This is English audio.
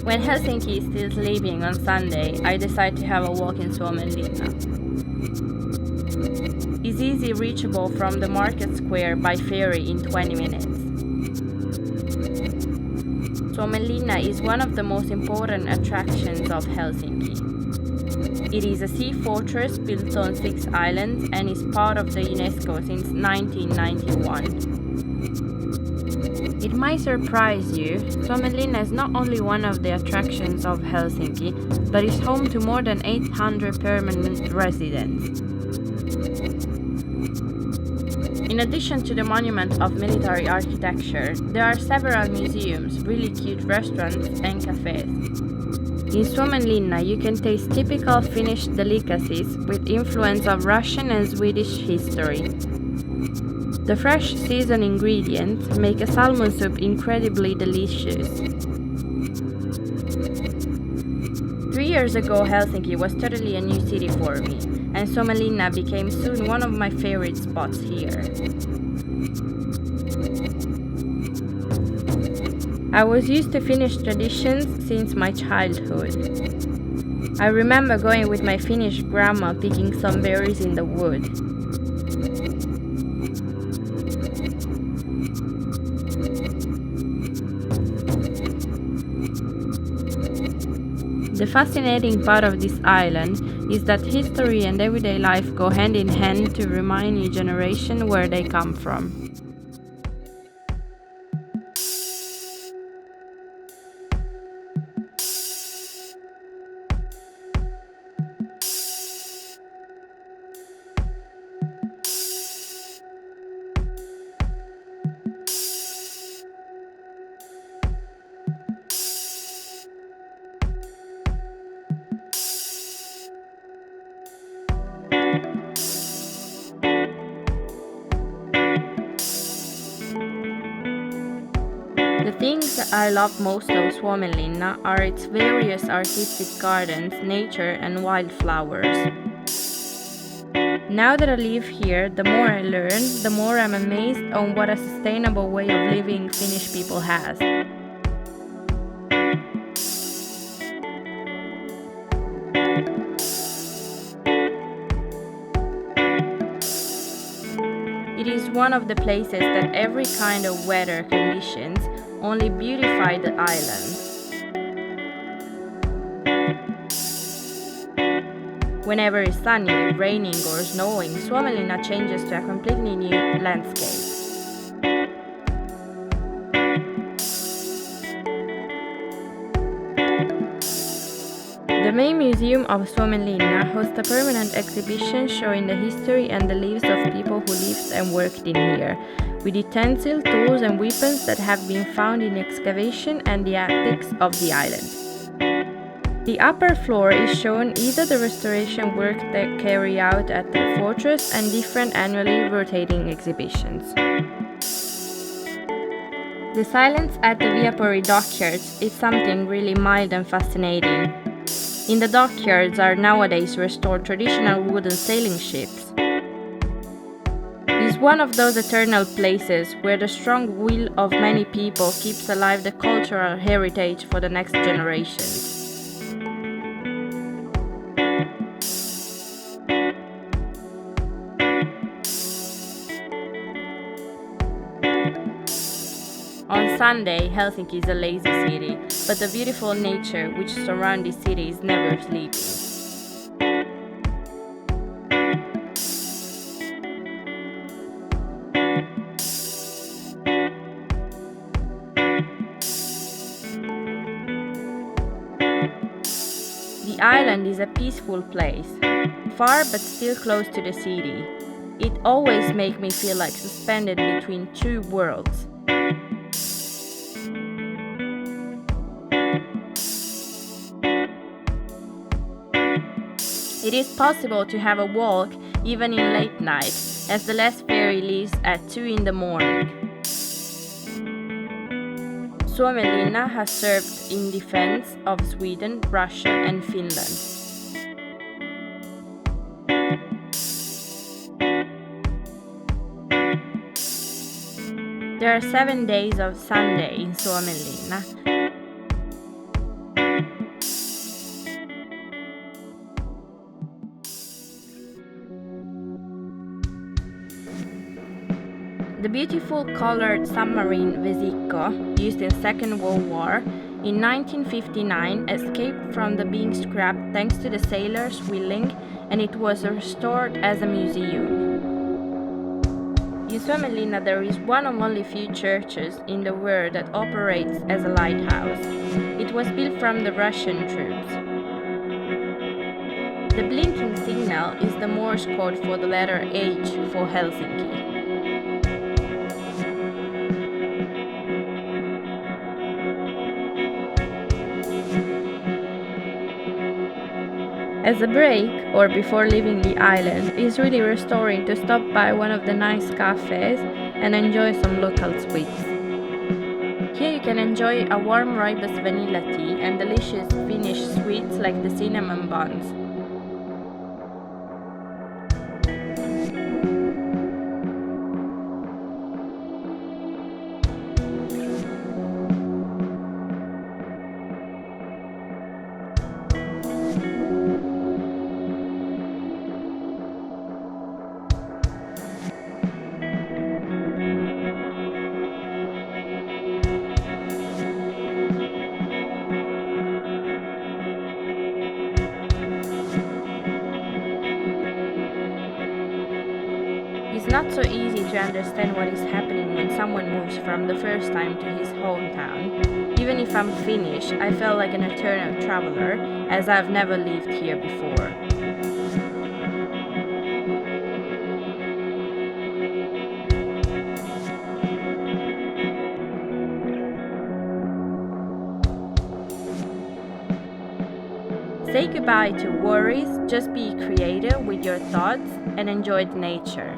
When Helsinki is still sleeping on Sunday, I decide to have a walk in Suomenlinna. It's easy reachable from the market square by ferry in 20 minutes. Suomenlinna is one of the most important attractions of Helsinki. It is a sea fortress built on 6 islands and is part of the UNESCO since 1991. It might surprise you, Suomenlinna is not only one of the attractions of Helsinki, but is home to more than 800 permanent residents. In addition to the monument of military architecture, there are several museums, really cute restaurants and cafes. In Suomenlinna, you can taste typical Finnish delicacies with influence of Russian and Swedish history. The fresh seasoned ingredients make a salmon soup incredibly delicious. 3 years ago, Helsinki was totally a new city for me, and Suomenlinna became soon one of my favorite spots here. I was used to Finnish traditions since my childhood. I remember going with my Finnish grandma picking some berries in the wood. The fascinating part of this island is that history and everyday life go hand in hand to remind new generation where they come from. The things that I love most of Suomenlinna are its various artistic gardens, nature and wildflowers. Now that I live here, the more I learn, the more I'm amazed on what a sustainable way of living Finnish people has. It is one of the places that every kind of weather conditions only beautify the island. Whenever it's sunny, raining or snowing, Suomenlinna changes to a completely new landscape. The main museum of Suomenlinna hosts a permanent exhibition showing the history and the lives of people who lived and worked in here, with utensils, tools and weapons that have been found in excavation and the attics of the island. The upper floor is shown either the restoration work they carry out at the fortress and different annually rotating exhibitions. The silence at the Viapori dockyards is something really mild and fascinating. In the dockyards are nowadays restored traditional wooden sailing ships. It is one of those eternal places where the strong will of many people keeps alive the cultural heritage for the next generations. On Sunday, Helsinki is a lazy city, but the beautiful nature which surrounds the city is never sleeping. The island is a peaceful place, far but still close to the city. It always makes me feel like suspended between two worlds. It is possible to have a walk even in late night, as the last ferry leaves at 2 in the morning. Suomenlinna has served in defense of Sweden, Russia and Finland. There are 7 days of Sunday in Suomenlinna. The beautiful colored submarine Vesicco, used in Second World War, in 1959 escaped from the being scrapped thanks to the sailors' willing, and it was restored as a museum. In Suomenlinna there is one of only few churches in the world that operates as a lighthouse. It was built from the Russian troops. The blinking signal is the Morse code for the letter H for Helsinki. As a break, or before leaving the island, it's really restoring to stop by one of the nice cafes and enjoy some local sweets. Here you can enjoy a warm rooibos vanilla tea and delicious Finnish sweets like the cinnamon buns. It's not so easy to understand what is happening when someone moves from the first time to his hometown. Even if I'm Finnish, I felt like an eternal traveler, as I've never lived here before. Say goodbye to worries, just be creative with your thoughts and enjoy nature.